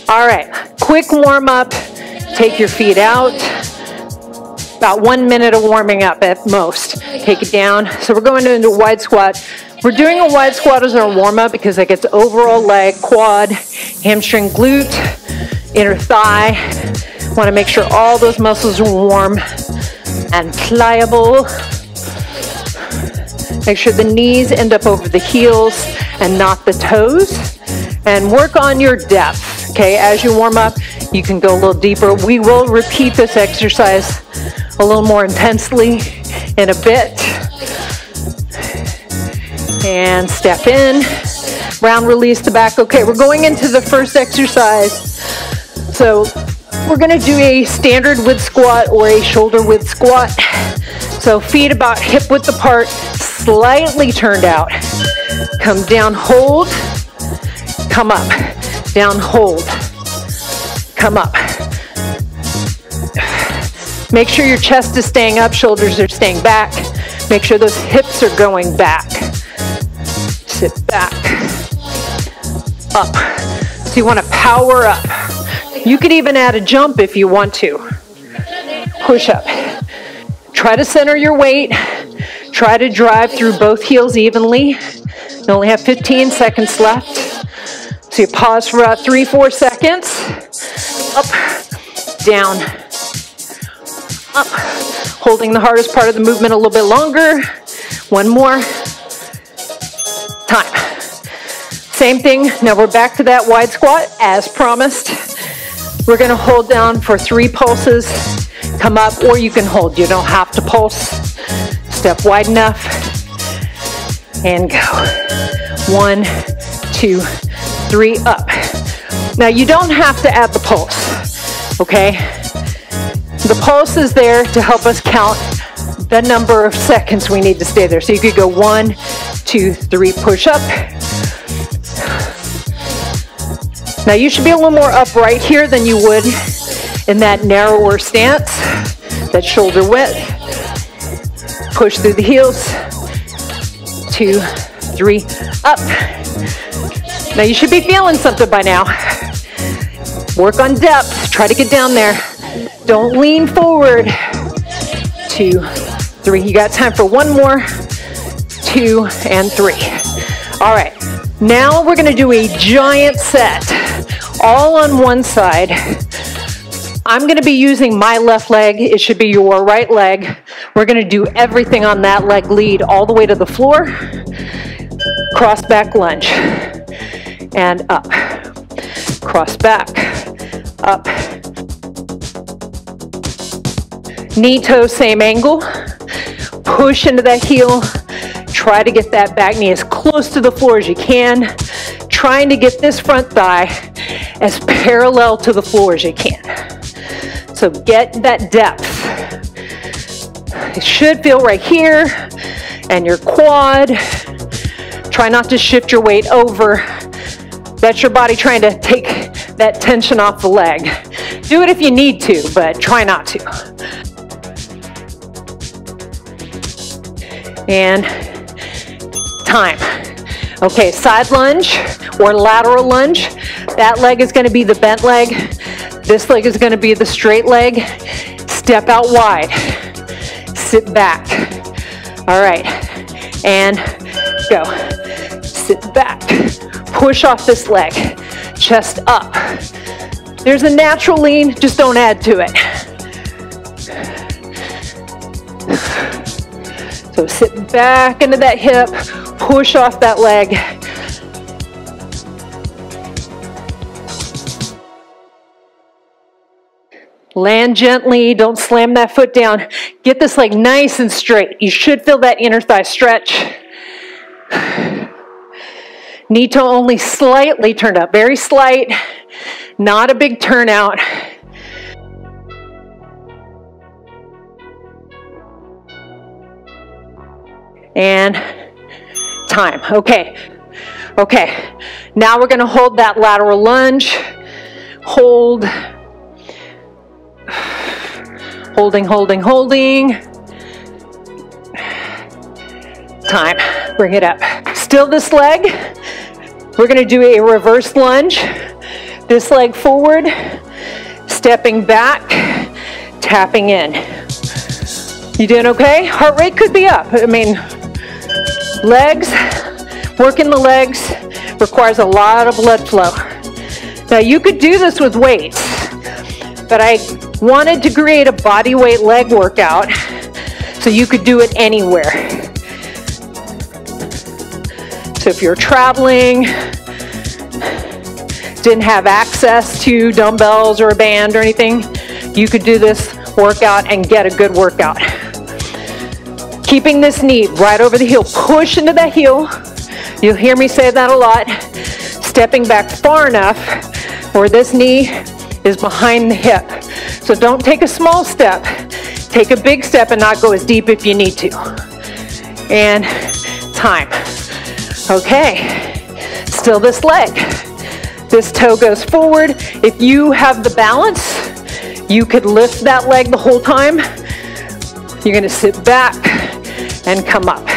All right, quick warm up. Take your feet out. About 1 minute of warming up at most. Take it down. So we're going into a wide squat. We're doing a wide squat as our warm up because that gets overall leg, quad, hamstring, glute, inner thigh. Want to make sure all those muscles are warm and pliable. Make sure the knees end up over the heels and not the toes. And work on your depth, okay? As you warm up, you can go a little deeper. We will repeat this exercise a little more intensely in a bit. And step in, round release the back. Okay, we're going into the first exercise. So we're gonna do a standard width squat or a shoulder width squat. So feet about hip width apart, slightly turned out. Come down, hold. Come up, down, hold, come up. Make sure your chest is staying up, shoulders are staying back. Make sure those hips are going back. Sit back, up. So you want to power up. You could even add a jump if you want to. Push up. Try to center your weight. Try to drive through both heels evenly. You only have 15 seconds left. So you pause for about 3-4 seconds. Up, down, up. Holding the hardest part of the movement a little bit longer. One more. Time. Same thing. Now we're back to that wide squat as promised. We're going to hold down for 3 pulses. Come up, or you can hold. You don't have to pulse. Step wide enough. And go. 1, 2, 3, up. Now you don't have to add the pulse, okay? The pulse is there to help us count the number of seconds we need to stay there. So you could go 1, 2, 3, push up. Now you should be a little more upright here than you would in that narrower stance, that shoulder width. Push through the heels. 2, 3, up. Now you should be feeling something by now. Work on depth, try to get down there. Don't lean forward. 2, 3, you got time for 1 more. 2 and 3. All right, now we're gonna do a giant set, all on one side. I'm gonna be using my left leg, it should be your right leg. We're gonna do everything on that leg lead all the way to the floor. Cross back lunge. And up, cross back, up. Knee toe, same angle. Push into that heel. Try to get that back knee as close to the floor as you can. Trying to get this front thigh as parallel to the floor as you can. So get that depth. It should feel right here and your quad. Try not to shift your weight over. That's your body trying to take that tension off the leg. Do it if you need to, but try not to. And time. Okay, side lunge or lateral lunge. That leg is going to be the bent leg. This leg is going to be the straight leg. Step out wide. Sit back. All right, and go. Sit back. Push off this leg, chest up. There's a natural lean, just don't add to it. So sit back into that hip, push off that leg. Land gently, don't slam that foot down. Get this leg nice and straight. You should feel that inner thigh stretch. Knee toe only slightly turned up, very slight, not a big turnout. And time. Okay, Okay, now we're gonna hold that lateral lunge. Hold. Holding, holding, holding. Time, bring it up. Still this leg. We're gonna do a reverse lunge. This leg forward, stepping back, tapping in. You doing okay? Heart rate could be up. I mean, legs, working the legs requires a lot of blood flow. Now you could do this with weights, but I wanted to create a body weight leg workout so you could do it anywhere. So if you're traveling, didn't have access to dumbbells or a band or anything, you could do this workout and get a good workout. Keeping this knee right over the heel, push into that heel. You'll hear me say that a lot. Stepping back far enough where this knee is behind the hip. So don't take a small step. Take a big step and not go as deep if you need to. And time. Okay, still this leg. This toe goes forward. If you have the balance, you could lift that leg the whole time. You're gonna sit back and come up.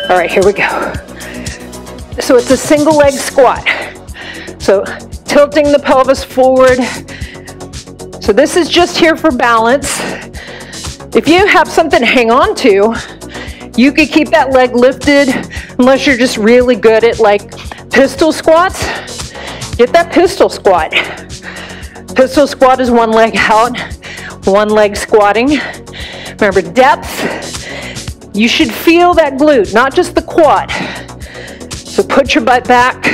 All right, here we go. So it's a single leg squat. So tilting the pelvis forward. So this is just here for balance. If you have something to hang on to, you could keep that leg lifted unless you're just really good at like pistol squats. Get that pistol squat. Pistol squat is one leg out, one leg squatting. Remember, depth, you should feel that glute, not just the quad. So put your butt back.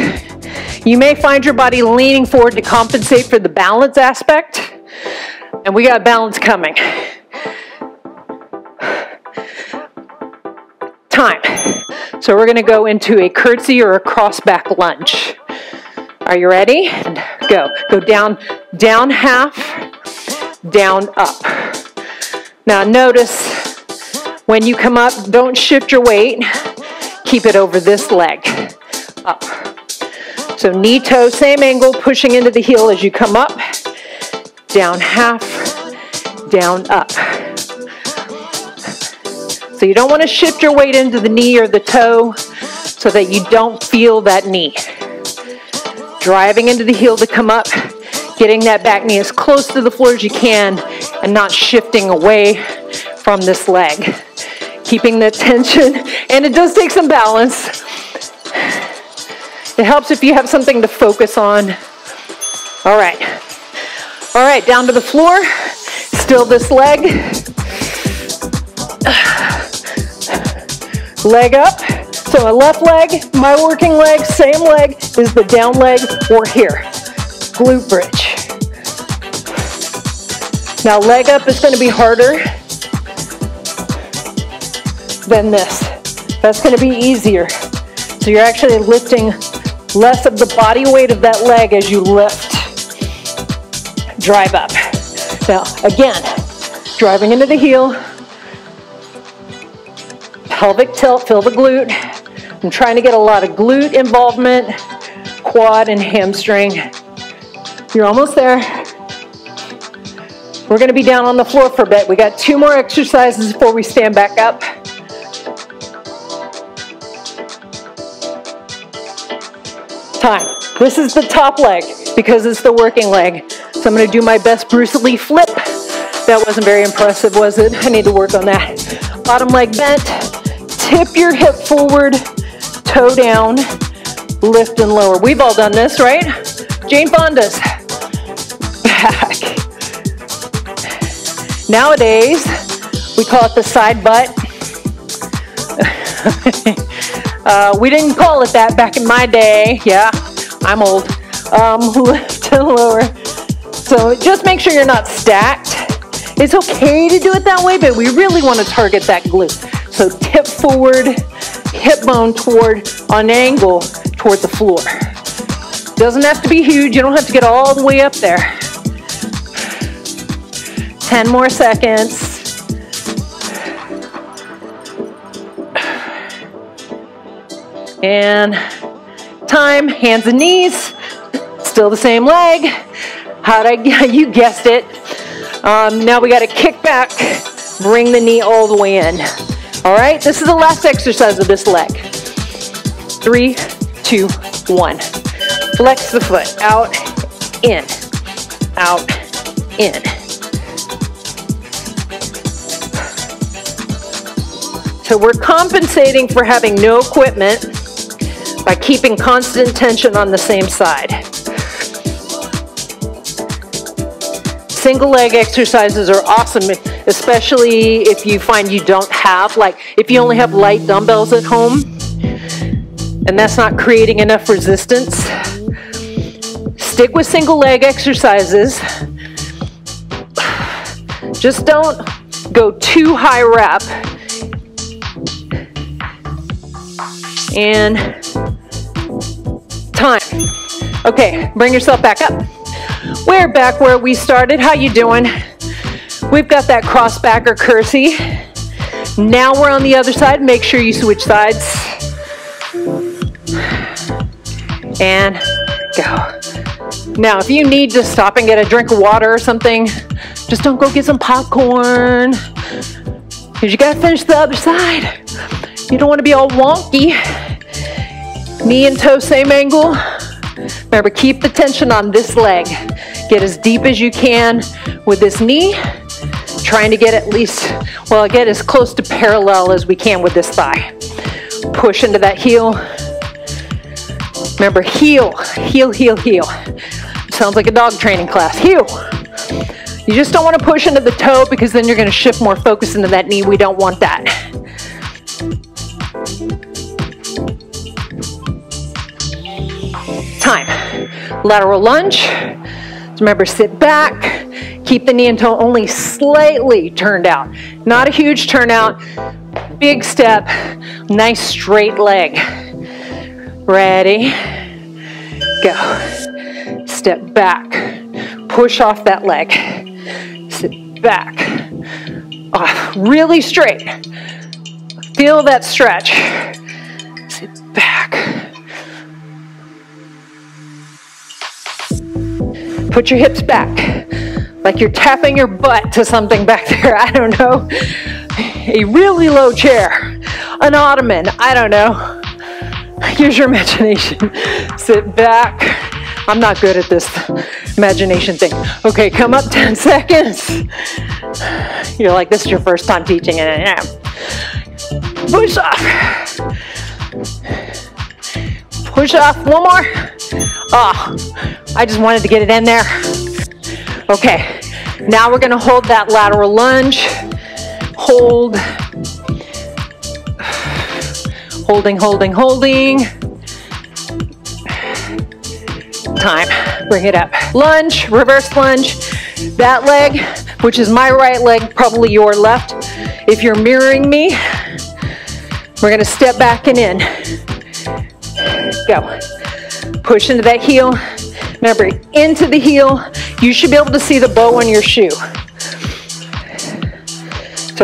You may find your body leaning forward to compensate for the balance aspect. And we got balance coming. Time. So we're gonna go into a curtsy or a cross back lunge. Are you ready? And go. Go down, down half, down up. Now notice when you come up, don't shift your weight. Keep it over this leg. Up. So knee toe, same angle, pushing into the heel as you come up. Down half, down up. So you don't want to shift your weight into the knee or the toe so that you don't feel that knee. Driving into the heel to come up, getting that back knee as close to the floor as you can and not shifting away from this leg. Keeping the tension, and it does take some balance. It helps if you have something to focus on. All right. All right, down to the floor. Still this leg. Leg up. So my left leg, my working leg, same leg is the down leg or here. Glute bridge. Now leg up is going to be harder than this. That's going to be easier. So you're actually lifting less of the body weight of that leg as you lift. Drive up. Now again, driving into the heel. Pelvic tilt, feel the glute. I'm trying to get a lot of glute involvement, quad and hamstring. You're almost there. We're gonna be down on the floor for a bit. We got 2 more exercises before we stand back up. Time. This is the top leg because it's the working leg. So I'm gonna do my best Bruce Lee flip. That wasn't very impressive, was it? I need to work on that. Bottom leg bent. Tip your hip forward, toe down, lift and lower. We've all done this, right? Jane Fonda's. Back. Nowadays, we call it the side butt. We didn't call it that back in my day. Yeah, I'm old. Lift and lower. So just make sure you're not stacked. It's okay to do it that way, but we really want to target that glute. So tip forward, hip bone toward, on an angle toward the floor. Doesn't have to be huge. You don't have to get all the way up there. 10 more seconds. And time, hands and knees, still the same leg. You guessed it. Now we got to kick back, bring the knee all the way in. All right, this is the last exercise of this leg. 3, 2, 1. Flex the foot, out, in, out, in. So we're compensating for having no equipment by keeping constant tension on the same side. Single leg exercises are awesome, especially if you find you don't have, like if you only have light dumbbells at home and that's not creating enough resistance. Stick with single leg exercises. Just don't go too high rep. And time. Okay, bring yourself back up. We're back where we started. How you doing? We've got that cross back or kersey. Now we're on the other side. Make sure you switch sides. And go. Now, if you need to stop and get a drink of water or something, just don't go get some popcorn, because you got to finish the other side. You don't want to be all wonky. Knee and toe, same angle. Remember, keep the tension on this leg. Get as deep as you can with this knee. Trying to get at least, well, get as close to parallel as we can with this thigh. Push into that heel. Remember, heel, heel, heel, heel. Sounds like a dog training class. Heel. You just don't want to push into the toe because then you're going to shift more focus into that knee. We don't want that. Time. Lateral lunge. Remember, sit back. Keep the knee and toe only slightly turned out. Not a huge turnout. Big step. Nice straight leg. Ready? Go. Step back. Push off that leg. Sit back. Off. Really straight. Feel that stretch. Sit back. Put your hips back. Like you're tapping your butt to something back there. I don't know. A really low chair. An ottoman. I don't know. Use your imagination. Sit back. I'm not good at this imagination thing. Okay, come up 10 seconds. You're like, this is your first time teaching it. Push off. Push off. One more. Oh, I just wanted to get it in there. Okay, now we're going to hold that lateral lunge. Hold. Holding, holding, holding. Time. Bring it up. Lunge, reverse lunge. That leg, which is my right leg, probably your left. If you're mirroring me, we're going to step back and in. Go. Push into that heel. Remember, into the heel. You should be able to see the bow on your shoe.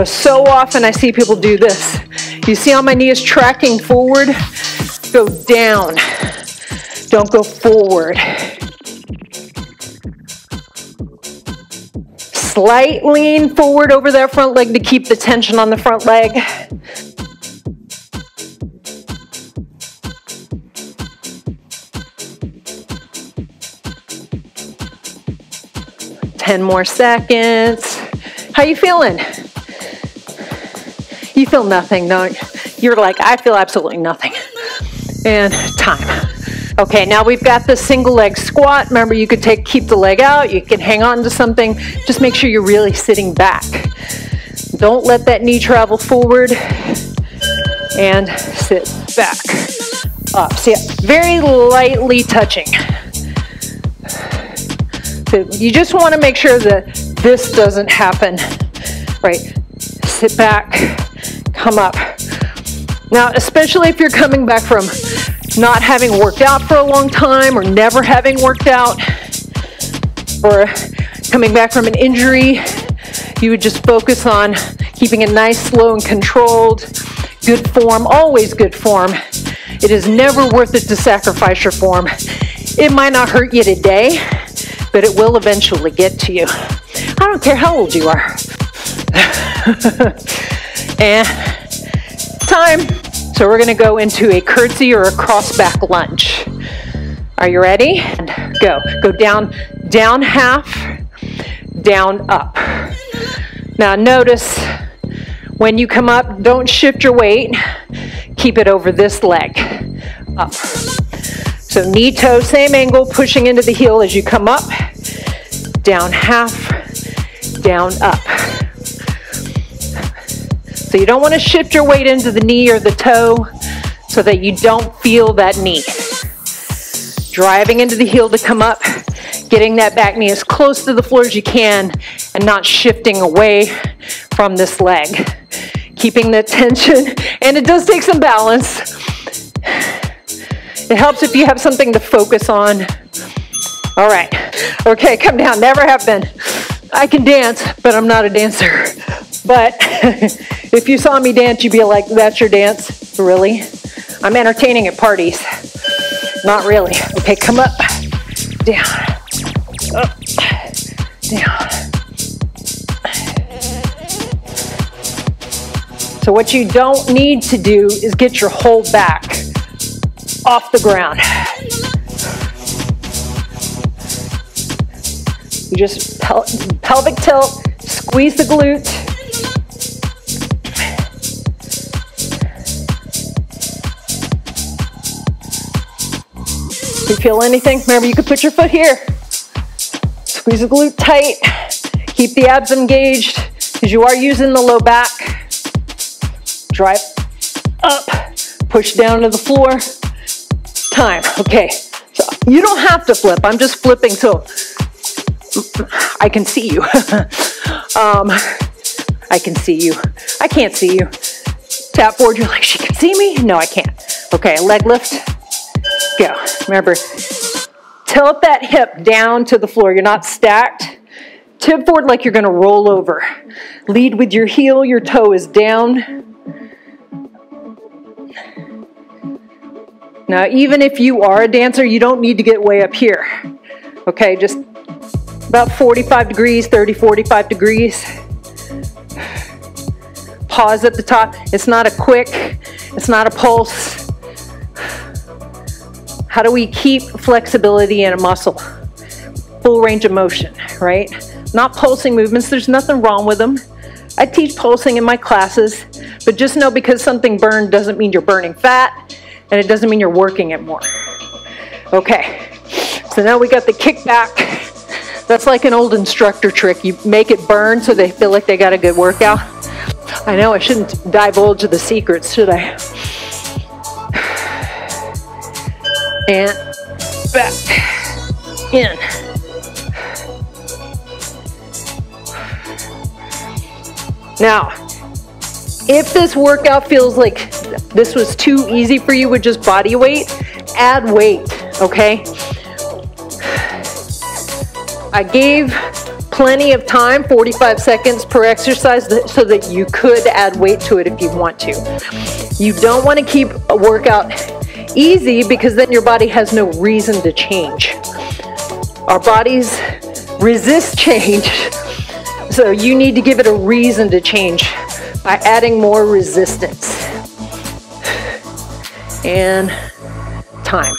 So often I see people do this. You see how my knee is tracking forward? Go down. Don't go forward. Slight lean forward over that front leg to keep the tension on the front leg. Ten more seconds. How you feeling? You feel nothing, don't you? You're like, I feel absolutely nothing. And time. Okay, now we've got the single leg squat. Remember, you could keep the leg out. You can hang on to something. Just make sure you're really sitting back. Don't let that knee travel forward. And sit back. Up. See, very lightly touching. So you just want to make sure that this doesn't happen. Right. Sit back. Come up. Now, especially if you're coming back from not having worked out for a long time or never having worked out, or coming back from an injury, you would just focus on keeping it nice, slow, and controlled. Good form, always good form. It is never worth it to sacrifice your form. It might not hurt you today, but it will eventually get to you. I don't care how old you are. And time. So we're gonna go into a curtsy or a cross back lunge. Are you ready? And go. Go down, down half, down up. Now notice when you come up, don't shift your weight. Keep it over this leg. Up. So knee toe, same angle, pushing into the heel as you come up. Down half, down up. So you don't want to shift your weight into the knee or the toe so that you don't feel that knee. Driving into the heel to come up, getting that back knee as close to the floor as you can and not shifting away from this leg. Keeping the tension, and it does take some balance. It helps if you have something to focus on. All right, okay, come down, never have been. I can dance, but I'm not a dancer. But if you saw me dance, you'd be like, that's your dance? Really? I'm entertaining at parties. Not really. Okay, come up, down, up, down. So what you don't need to do is get your whole back off the ground. You just pelvic tilt, squeeze the glute. If you feel anything, remember you can put your foot here. Squeeze the glute tight. Keep the abs engaged because you are using the low back. Drive up, push down to the floor. Time. Okay, so you don't have to flip. I'm just flipping so I can see you. I can see you. I can't see you. Tap forward, you're like, she can see me? No, I can't. Okay, leg lift. Go. Remember, tilt that hip down to the floor. You're not stacked. Tip forward like you're gonna roll over. Lead with your heel, your toe is down. Now, even if you are a dancer, you don't need to get way up here. Okay, just about 45 degrees, 30, 45 degrees. Pause at the top. It's not a quick, it's not a pulse. How do we keep flexibility in a muscle? Full range of motion, right? Not pulsing movements, there's nothing wrong with them. I teach pulsing in my classes, but just know because something burned doesn't mean you're burning fat, and it doesn't mean you're working it more. Okay, so now we got the kickback. That's like an old instructor trick. You make it burn so they feel like they got a good workout. I know I shouldn't divulge the secrets, should I? And back, in. Now, if this workout feels like this was too easy for you with just body weight, add weight, okay? I gave plenty of time, 45 seconds per exercise, so that you could add weight to it if you want to. You don't want to keep a workout easy because then your body has no reason to change. Our bodies resist change, so you need to give it a reason to change by adding more resistance. And time.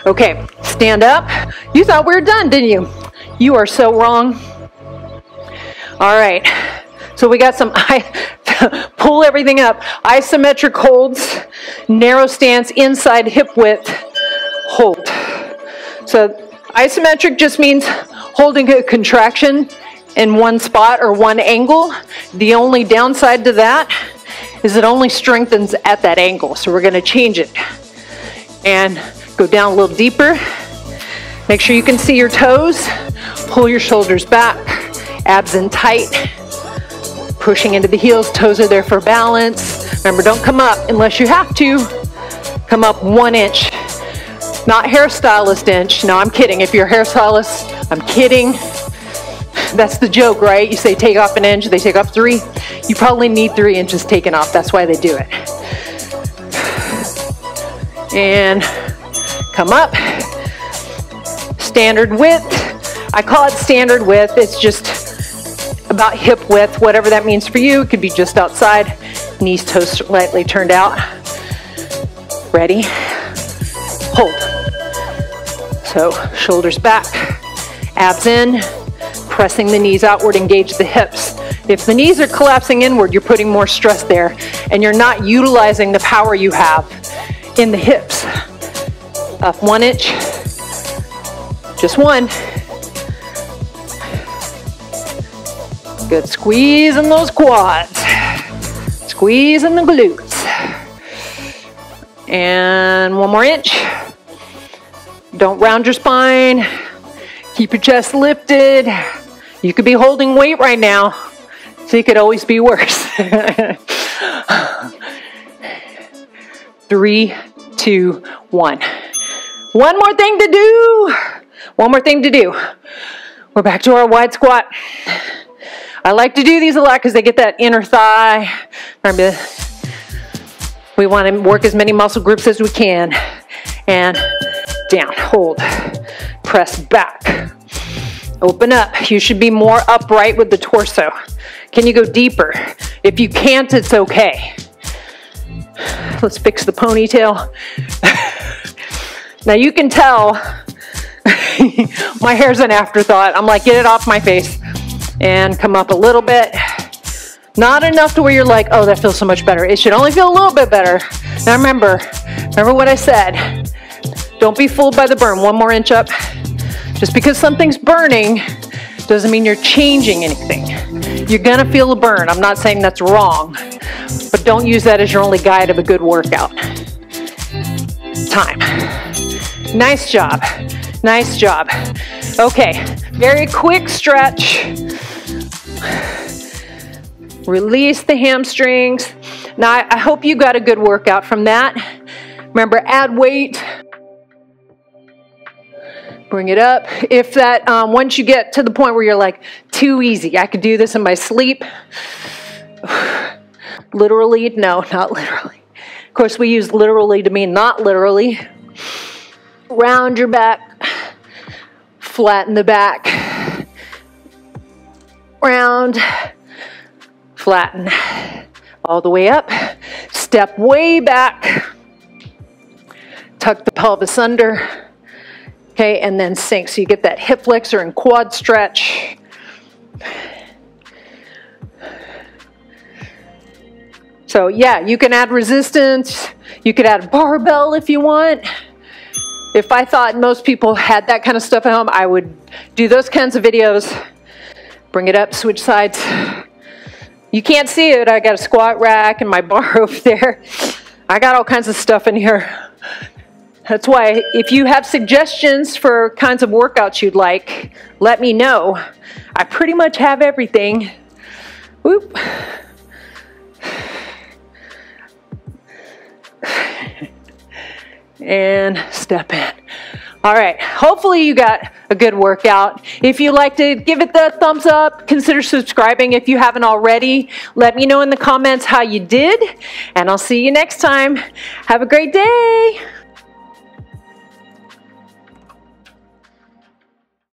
Okay, stand up. You thought we were done, didn't you? You are so wrong. All right, so we got some, pull everything up. Isometric holds, narrow stance, inside hip width, hold. So isometric just means holding a contraction in one spot or one angle. The only downside to that is it only strengthens at that angle. So we're gonna change it and go down a little deeper. Make sure you can see your toes. Pull your shoulders back, abs in tight. Pushing into the heels, toes are there for balance. Remember, don't come up unless you have to. Come up 1 inch. Not hairstylist inch. No, I'm kidding. If you're a hairstylist, I'm kidding. That's the joke, right? You say take off 1 inch, they take off 3. You probably need 3 inches taken off. That's why they do it. And come up. Standard width. I call it standard width. It's just about hip width, whatever that means for you. It could be just outside. Knees, toes slightly turned out. Ready? Hold. So shoulders back, abs in, pressing the knees outward, engage the hips. If the knees are collapsing inward, you're putting more stress there, and you're not utilizing the power you have in the hips. Up 1 inch, just 1. Good squeeze in those quads. Squeeze in the glutes. And 1 more inch. Don't round your spine. Keep your chest lifted. You could be holding weight right now, so you could always be worse. 3, 2, 1. One more thing to do. One more thing to do. We're back to our wide squat. I like to do these a lot because they get that inner thigh. Remember, we want to work as many muscle groups as we can. And down, hold, press back, open up. You should be more upright with the torso. Can you go deeper? If you can't, it's okay. Let's fix the ponytail. Now you can tell my hair's an afterthought. I'm like, get it off my face. And come up a little bit. Not enough to where you're like, oh, that feels so much better. It should only feel a little bit better. Now remember what I said. Don't be fooled by the burn. 1 more inch up. Just because something's burning doesn't mean you're changing anything. You're gonna feel a burn. I'm not saying that's wrong, but don't use that as your only guide of a good workout. Time. Nice job. Nice job. Okay, very quick stretch. Release the hamstrings. Now, I hope you got a good workout from that. Remember, add weight. Bring it up. If that, once you get to the point where you're like, too easy, I could do this in my sleep. Literally? No, not literally. Of course, we use literally to mean not literally. Round your back. Flatten the back. Round. Flatten. All the way up. Step way back. Tuck the pelvis under. Okay, and then sink. So you get that hip flexor and quad stretch. So yeah, you can add resistance. You could add barbell if you want. If I thought most people had that kind of stuff at home, I would do those kinds of videos. Bring it up, switch sides. You can't see it. I got a squat rack and my bar over there. I got all kinds of stuff in here. That's why if you have suggestions for kinds of workouts you'd like, let me know. I pretty much have everything. Whoop. And step in. All right, hopefully you got a good workout. If you like to give it the thumbs up, consider subscribing if you haven't already. Let me know in the comments how you did, and I'll see you next time. Have a great day.